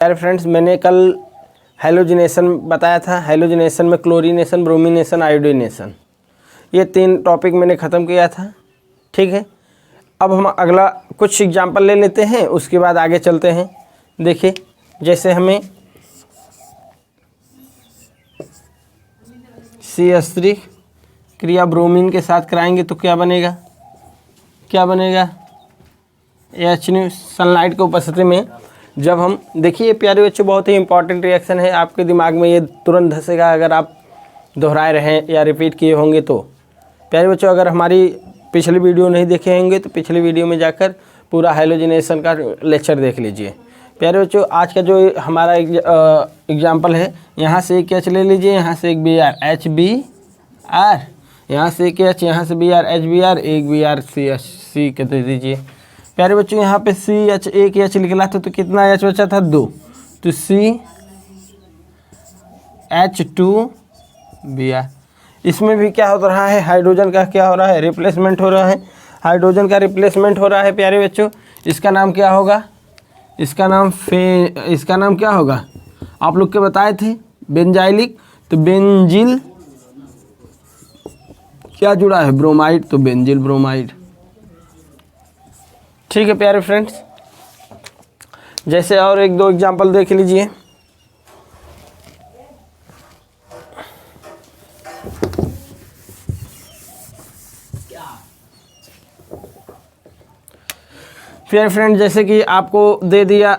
यार फ्रेंड्स, मैंने कल हेलोजिनेशन बताया था। हेलोजिनेशन में क्लोरीनेशन, ब्रोमिनेशन, आयोडीनेशन, ये 3 टॉपिक मैंने ख़त्म किया था। ठीक है, अब हम अगला कुछ एग्जांपल ले लेते हैं, उसके बाद आगे चलते हैं। देखिए, जैसे हमें CH3 क्रिया ब्रोमीन के साथ कराएंगे तो क्या बनेगा, HNO। सनलाइट की उपस्थिति में जब हम, देखिए प्यारे बच्चों, बहुत ही इंपॉर्टेंट रिएक्शन है, आपके दिमाग में ये तुरंत धंसेगा अगर आप दोहराए रहें या रिपीट किए होंगे तो। प्यारे बच्चों, अगर हमारी पिछली वीडियो नहीं देखे होंगे तो पिछली वीडियो में जाकर पूरा हेलोजिनेशन का लेक्चर देख लीजिए। प्यारे बच्चों, आज का जो हमारा एग्जाम्पल है, यहाँ से एक H ले लीजिए, यहाँ से एक Br HBr, यहाँ से एक H, यहाँ से Br HBr, एक Br CH के दे दीजिए। प्यारे बच्चों, यहाँ पे CH एक H निकला था तो कितना H बचा था, 2, तो CH2Br। इसमें भी क्या हो रहा है, हाइड्रोजन का क्या हो रहा है, रिप्लेसमेंट हो रहा है, हाइड्रोजन का रिप्लेसमेंट हो रहा है। प्यारे बच्चों, इसका नाम क्या होगा, इसका नाम क्या होगा, आप लोग के बताए थे बेंजाइलिक, तो बेंजिल क्या जुड़ा है, ब्रोमाइड, तो बेंजिल ब्रोमाइड। ठीक है प्यारे फ्रेंड्स, जैसे और 1-2 एग्जांपल देख लीजिए। फिर फ्रेंड, जैसे कि आपको दे दिया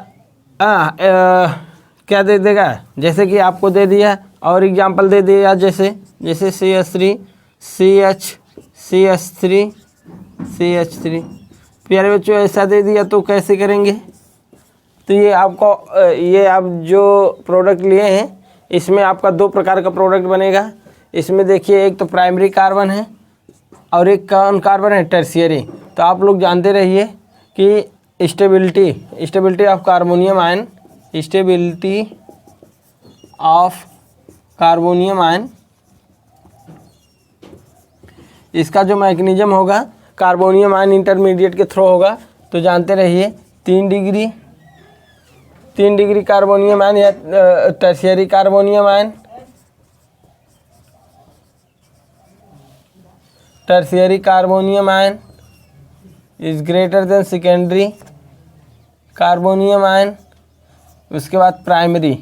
क्या दे देगा, जैसे कि आपको दे दिया और एग्जांपल दे दिया, जैसे CH3 CH3 प्यारे बच्चों, ऐसा दे दिया तो कैसे करेंगे, तो ये आपको ये आप जो प्रोडक्ट लिए हैं, इसमें आपका 2 प्रकार का प्रोडक्ट बनेगा। इसमें देखिए, एक तो प्राइमरी कार्बन है और एक कौन कार्बन है, टर्शियरी। तो आप लोग जानते रहिए कि स्टेबिलिटी ऑफ कार्बोनियम आयन, इसका जो मैकेनिज्म होगा, कार्बोनियम आयन इंटरमीडिएट के थ्रू होगा। तो जानते रहिए 3 डिग्री कार्बोनियम आयन या tertiary carbonium ion is greater than secondary carbonium ion, उसके बाद प्राइमरी।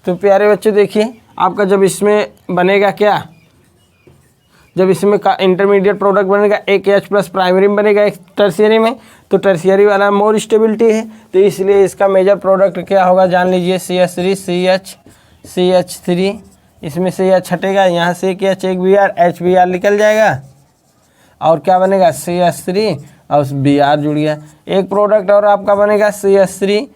तो प्यारे बच्चों देखिए, आपका जब इसमें बनेगा क्या, जब इसमें का इंटरमीडिएट प्रोडक्ट बनेगा, एक H प्लस प्राइमरी में बनेगा, एक टर्शियरी में, तो टर्शियरी वाला मोर स्टेबिलिटी है, तो इसलिए इसका मेजर प्रोडक्ट क्या होगा, जान लीजिए, CH3, इसमें से H हटेगा, यहाँ से एक H, एक Br, HBr निकल जाएगा और क्या बनेगा, CH3 और Br जुड़ गया। एक प्रोडक्ट और आपका बनेगा CH3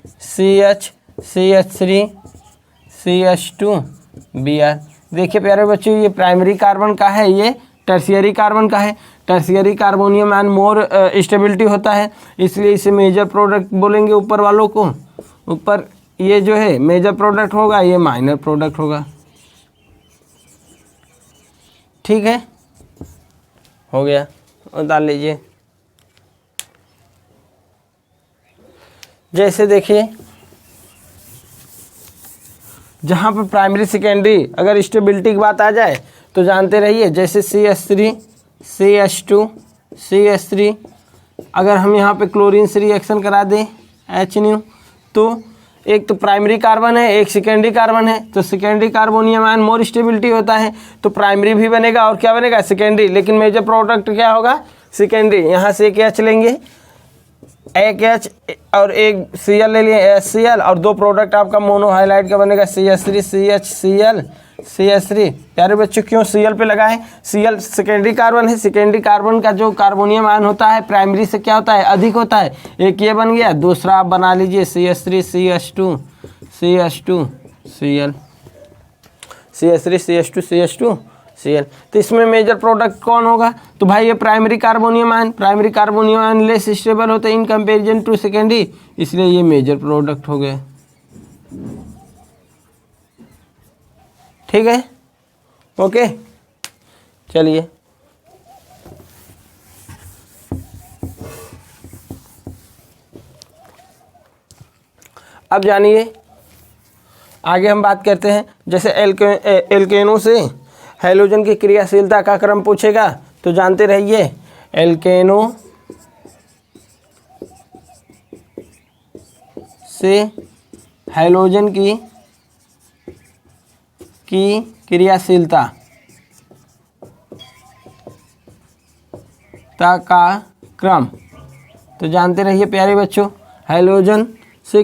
CH2Br। देखिए प्यारे बच्चों, ये प्राइमरी कार्बन का है, ये टर्शियरी कार्बन का है। Tertiary carbonium ion more stability होता है, इसलिए इसे मेजर प्रोडक्ट बोलेंगे ऊपर वालों को। ऊपर ये जो है मेजर प्रोडक्ट होगा, ये माइनर प्रोडक्ट होगा। ठीक है, हो गया, और डाल लीजिए। जैसे देखिए, जहाँ पर प्राइमरी सेकेंडरी अगर स्टेबिलिटी की बात आ जाए तो जानते रहिए, जैसे CH3 CH3 अगर हम यहाँ पे क्लोरीन से रिएक्शन करा दें HNO, तो एक तो प्राइमरी कार्बन है, एक सेकेंडरी कार्बन है, तो secondary carbonium ion more stability होता है, तो प्राइमरी भी बनेगा और क्या बनेगा, सेकेंडरी। लेकिन मेजर प्रोडक्ट क्या होगा, सेकेंडरी। यहाँ से एक H लेंगे, एक H और एक Cl ले लिए, HCl, और 2 प्रोडक्ट आपका मोनो हाइलाइट का बनेगा, CH3 CH3। प्यारे बच्चों, क्यों Cl पे लगाएं, Cl सेकेंडरी कार्बन है, सेकेंडरी कार्बन का जो कार्बोनियम आयन होता है प्राइमरी से क्या होता है, अधिक होता है। एक ये बन गया, दूसरा आप बना लीजिए CH3 CH2Cl। तो इसमें मेजर प्रोडक्ट कौन होगा, तो भाई ये primary carbonium ion less stable होते हैं इन कंपैरिजन टू सेकेंडरी, इसलिए ये मेजर प्रोडक्ट हो गए। ठीक है, ओके, चलिए। अब जानिए आगे हम बात करते हैं। जैसे एल्केनों से हैलोजन की क्रियाशीलता का क्रम पूछेगा तो जानते रहिए एल्केनो से हैलोजन की क्रियाशीलता का क्रम। तो जानते रहिए प्यारे बच्चों, हैलोजन से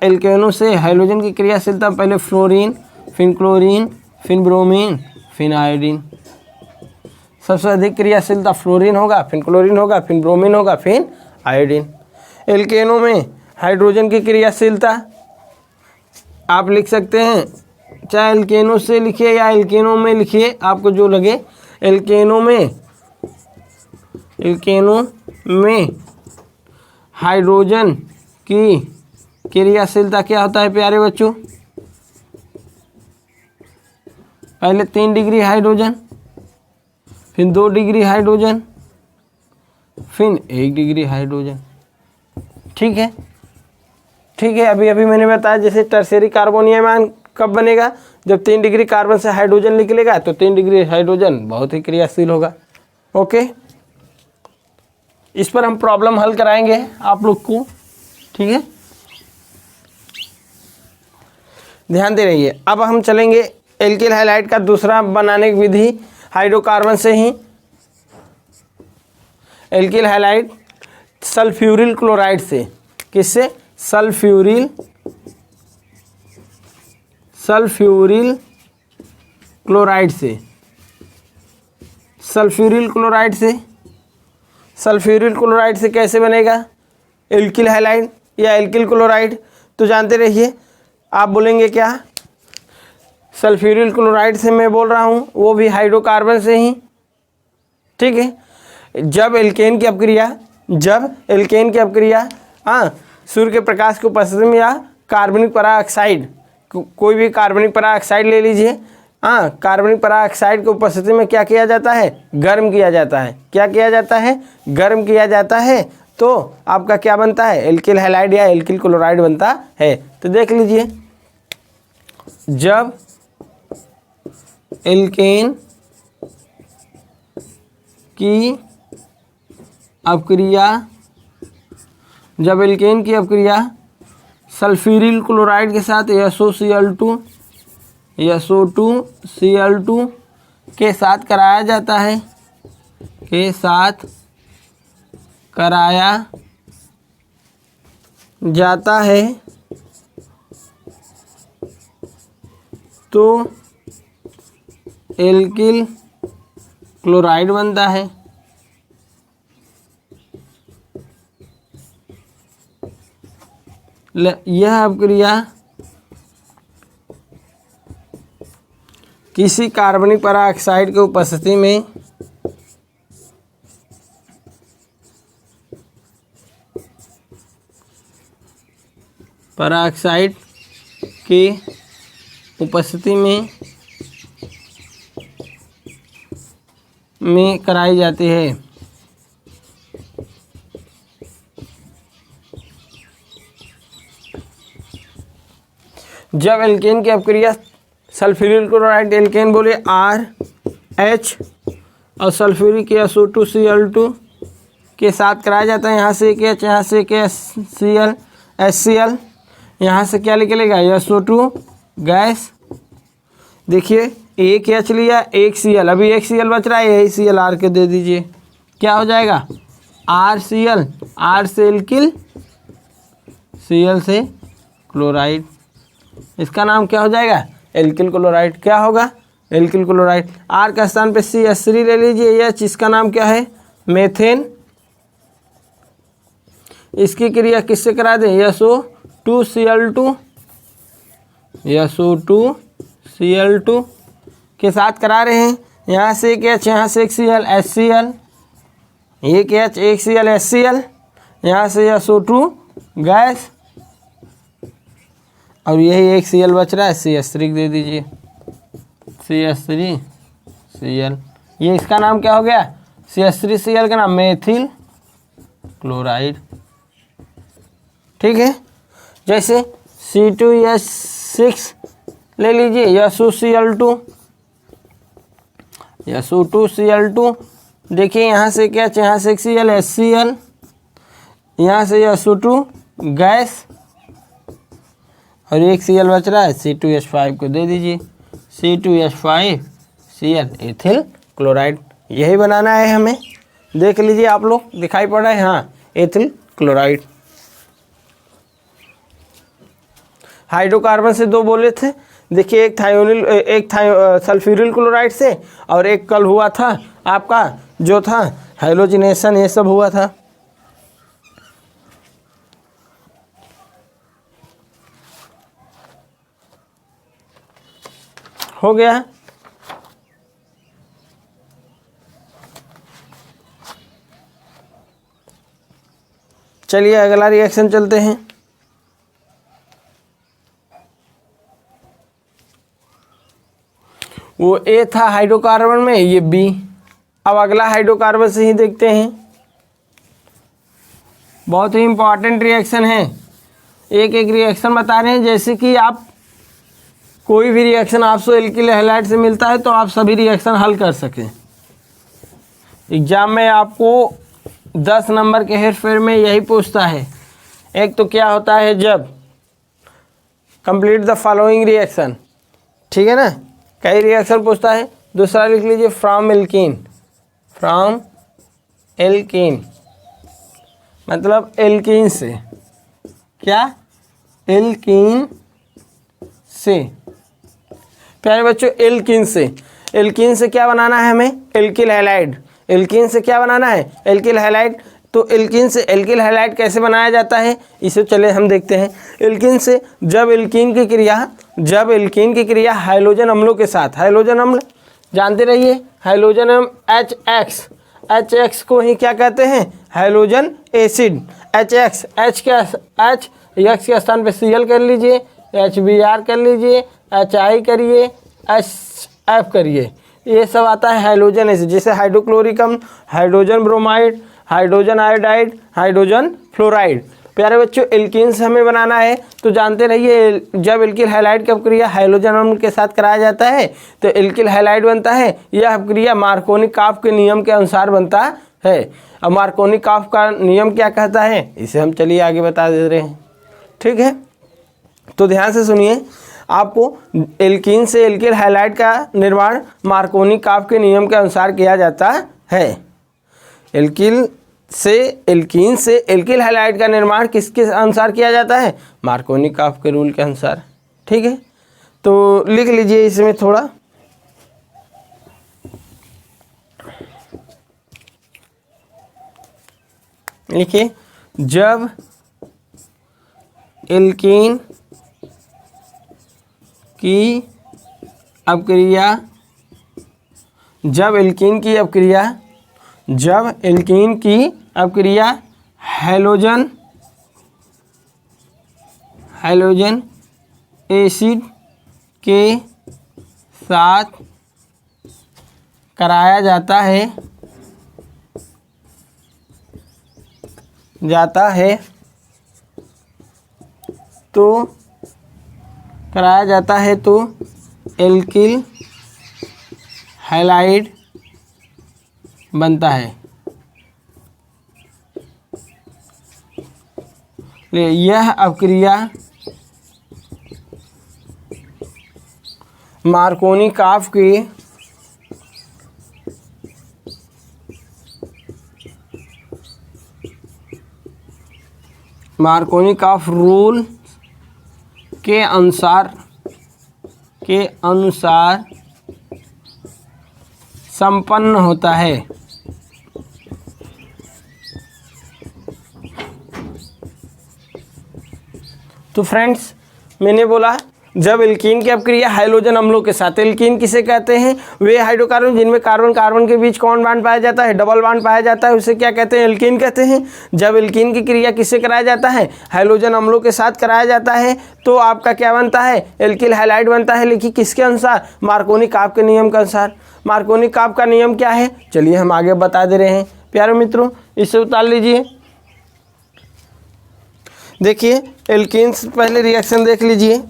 एल्केनों से हैलोजन की क्रियाशीलता पहले फ्लोरीन, फिर क्लोरीन, फिर ब्रोमीन, फिर आयोडीन। सबसे अधिक क्रियाशीलता फ्लोरीन होगा, फिर क्लोरीन होगा, फिर ब्रोमीन होगा, फिर आयोडीन। एल्केनों में हाइड्रोजन की क्रियाशीलता आप लिख सकते हैं, चाहे एल्केनों से लिखिए या एल्केनों में लिखिए, आपको जो लगे। एल्केनों में हाइड्रोजन की क्रियाशीलता क्या होता है प्यारे बच्चों? पहले 3 डिग्री हाइड्रोजन, फिर 2 डिग्री हाइड्रोजन, फिर 1 डिग्री हाइड्रोजन। ठीक है, ठीक है। अभी अभी मैंने बताया जैसे टर्शियरी कार्बोनियम आयन कब बनेगा? जब 3 डिग्री कार्बन से हाइड्रोजन निकलेगा तो 3 डिग्री हाइड्रोजन बहुत ही क्रियाशील होगा। ओके, इस पर हम प्रॉब्लम हल कराएंगे आप लोग को। ठीक है, ध्यान दे रहिए। अब हम चलेंगे एल्किल हैलाइड का दूसरा बनाने की विधि हाइड्रोकार्बन से ही। एल्किल हैलाइड सल्फ्यूरिल क्लोराइड से। किससे? सल्फ्यूरिल क्लोराइड से। सल्फ्यूरिल क्लोराइड से। सल्फ्यूरिल क्लोराइड से कैसे बनेगा एल्किल हैलाइड या एल्किल क्लोराइड? तो जानते रहिए। आप बोलेंगे क्या? सल्फ्यूरिल क्लोराइड से मैं बोल रहा हूँ, वो भी हाइड्रोकार्बन से ही। ठीक है, जब एल्केन की अपक्रिया सूर्य के प्रकाश की उपस्थिति में या कार्बनिक पराऑक्साइड, कोई भी कार्बनिक पराऑक्साइड ले लीजिए। कार्बनिक पराऑक्साइड की उपस्थिति में क्या किया जाता है? गर्म किया जाता है। क्या किया जाता है? गर्म किया जाता है। तो आपका क्या बनता है? एल्किल हैलाइड या एल्किल क्लोराइड बनता है। तो देख लीजिए, जब एल्केन की अपक्रिया सल्फ्यूरिल क्लोराइड के साथ SO2 के साथ कराया जाता है तो एल्किल क्लोराइड बनता है। यह अपक्रिया किसी कार्बनिक पराऑक्साइड की उपस्थिति में में कराई जाती है। जब एल्केन की अपक्रिया सल्फ्यूरिल क्लोराइड, एल्केन बोले RH और सल्फ्यूरिक SO2Cl2 के साथ कराया जाता है। यहाँ से एक H, यहाँ से एक HCl, यहाँ से क्या निकलेगा? SO2 gas. देखिए, एक H लिया, एक Cl, अभी एक Cl बच रहा है, यही Cl R के दे दीजिए। क्या हो जाएगा? RCl, R से एल्किल, Cl से क्लोराइड। इसका नाम क्या हो जाएगा? Alkyl chloride. क्या होगा? Alkyl chloride. R का स्थान पे CH3 ले लीजिए। H, इसका नाम क्या है? मेथेन। इसकी क्रिया किससे करा दें? SO2 के साथ करा रहे हैं। यहाँ से एक H, यहाँ से एक Cl, HCl, एक H, एक Cl, HCl, यहाँ से SO2 गैस, और यही एक Cl बच रहा है, CH3 दे दीजिए। CH3Cl, ये इसका नाम क्या हो गया? CH3Cl का नाम मेथिल क्लोराइड। ठीक है, जैसे C2H6 ले लीजिए, SuCl2, SO2Cl2। देखिए यहाँ से क्या, यहाँ से Cl HCl, यहाँ से SO2 गैस और एक Cl बच रहा है, C2H5 को दे दीजिए, C2H5Cl एथिल क्लोराइड। यही बनाना है हमें। देख लीजिए आप लोग, दिखाई पड़ रहा है, हाँ एथिल क्लोराइड। हाइड्रोकार्बन से दो बोले थे, देखिए एक थायोनिल, एक सल्फ्यूरिल क्लोराइड से, और एक कल हुआ था आपका जो था हाइलोजिनेशन, ये सब हुआ था। हो गया। चलिए अगला रिएक्शन चलते हैं। वो ए था हाइड्रोकार्बन में, ये बी। अब अगला हाइड्रोकार्बन से ही देखते हैं। बहुत ही इंपॉर्टेंट रिएक्शन है, एक एक रिएक्शन बता रहे हैं। जैसे कि आप कोई भी रिएक्शन आपको एल्किल हैलाइड से मिलता है तो आप सभी रिएक्शन हल कर सकें। एग्जाम में आपको 10 नंबर के हेरफेर में यही पूछता है। एक तो क्या होता है, जब कंप्लीट द फॉलोइंग रिएक्शन, ठीक है ना, कई रिएक्शन पूछता है। दूसरा लिख लीजिए फ्रॉम एल्कीन, फ्रॉम एल्कीन मतलब एल्कीन से, क्या, एल्कीन से। प्यारे बच्चों एल्कीन से, एल्कीन से क्या बनाना है हमें, एल्किल हैलाइड। एल्कीन से क्या बनाना है, एल्किल हैलाइड। तो एल्कीन से एल्किल हैलाइड कैसे बनाया जाता है, इसे चले हम देखते हैं। एल्कीन से जब एल्कीन की क्रिया हाइड्रोजन अम्लों के साथ, हाइड्रोजन अम्ल जानते रहिए, हाइड्रोजन HX को ही क्या कहते हैं, हाइड्रोजन एसिड। HX, H के स्थान पे Cl कर लीजिए, HBr कर लीजिए, HI करिए, HF करिए, ये सब आता है हाइड्रोजन एसिड। जैसे हाइड्रोक्लोरिक अम्ल, hydrogen bromide, hydrogen iodide, hydrogen fluoride. प्यारे बच्चों एल्कीन से हमें बनाना है तो जानते रहिए, जब एल्किल हैलाइड की अपक्रिया हाइड्रोजन अम्ल के साथ कराया जाता है तो एल्किल हैलाइड बनता है। यह अपक्रिया मार्कोनी-काफ के नियम के अनुसार बनता है। अब मार्कोनी-काफ का नियम क्या कहता है, इसे हम चलिए आगे बता दे रहे हैं, ठीक है। तो ध्यान से सुनिए, आपको एल्कीन से एल्किल हैलाइड का निर्माण मार्कोनी-काफ के नियम के अनुसार किया जाता है। एल्कीन से एल्किल हैलाइड का निर्माण किसके अनुसार किया जाता है, मार्कोनी-काफ के रूल के अनुसार, ठीक है। तो लिख लीजिए इसमें थोड़ा, लिखिए, जब एल्कीन की अपक्रिया हैलोजन एसिड के साथ कराया जाता है तो एल्किल हैलाइड बनता है। यह अपक्रिया मार्कोनी-काफ रूल के अनुसार संपन्न होता है। तो फ्रेंड्स मैंने बोला जब एल्कीन की अपक्रिया हाइड्रोजन अम्लों के साथ, एल्कीन किसे कहते हैं, वे हाइड्रोकार्बन जिनमें कार्बन कार्बन के बीच कौन बॉन्ड पाया जाता है, डबल बॉन्ड पाया जाता है, उसे क्या कहते हैं, एल्कीन कहते हैं। जब एल्कीन की क्रिया किससे कराया जाता है, हाइड्रोजन अम्लों के साथ कराया जाता है तो आपका क्या बनता है, एल्किल हैलाइड बनता है। लेकिन किसके अनुसार, मार्कोनी-काफ के नियम के अनुसार। मार्कोनी-काफ का नियम क्या है, चलिए हम आगे बता दे रहे हैं। प्यारे मित्रों इसे उतार लीजिए। देखिए एल्कीन्स पहले रिएक्शन देख लीजिए।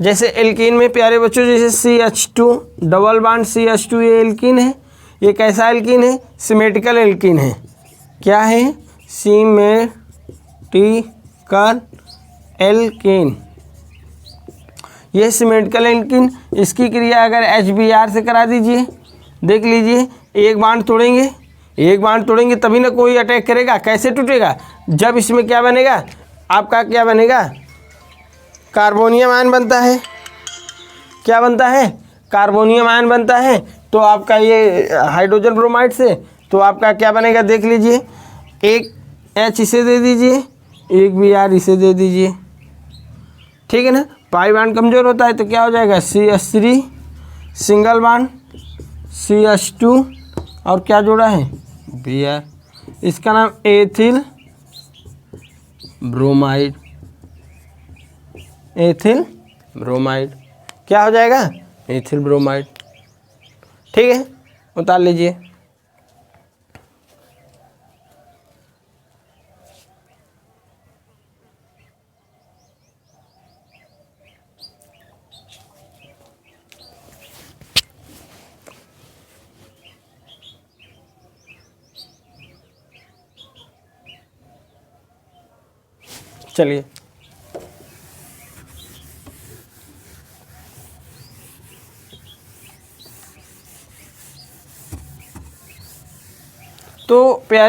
जैसे एल्कीन में प्यारे बच्चों, जैसे CH2 डबल बॉन्ड CH2 ये एल्कीन है। ये कैसा एल्कीन है? सिमेट्रिकल एल्कीन है। क्या है? Symmetrical alkene. ये सिमेट्रिकल एल्कीन, इसकी क्रिया अगर HBr से करा दीजिए, देख लीजिए एक बांड तोड़ेंगे, एक बांड तोड़ेंगे तभी ना कोई अटैक करेगा। कैसे टूटेगा? जब इसमें क्या बनेगा, आपका क्या बनेगा, कार्बोनियम आयन बनता है। क्या बनता है? कार्बोनियम आयन बनता है। तो आपका ये हाइड्रोजन ब्रोमाइड से तो आपका क्या बनेगा, देख लीजिए, एक H इसे दे दीजिए, एक Br इसे दे दीजिए, ठीक है ना। पाई बांड कमजोर होता है तो क्या हो जाएगा, CH3 सिंगल बांड CH2 और क्या जोड़ा है, Br। इसका नाम एथिल ब्रोमाइड, एथिल ब्रोमाइड। क्या हो जाएगा, एथिल ब्रोमाइड। ठीक है, उतार लीजिए। चलिए तो प्यारे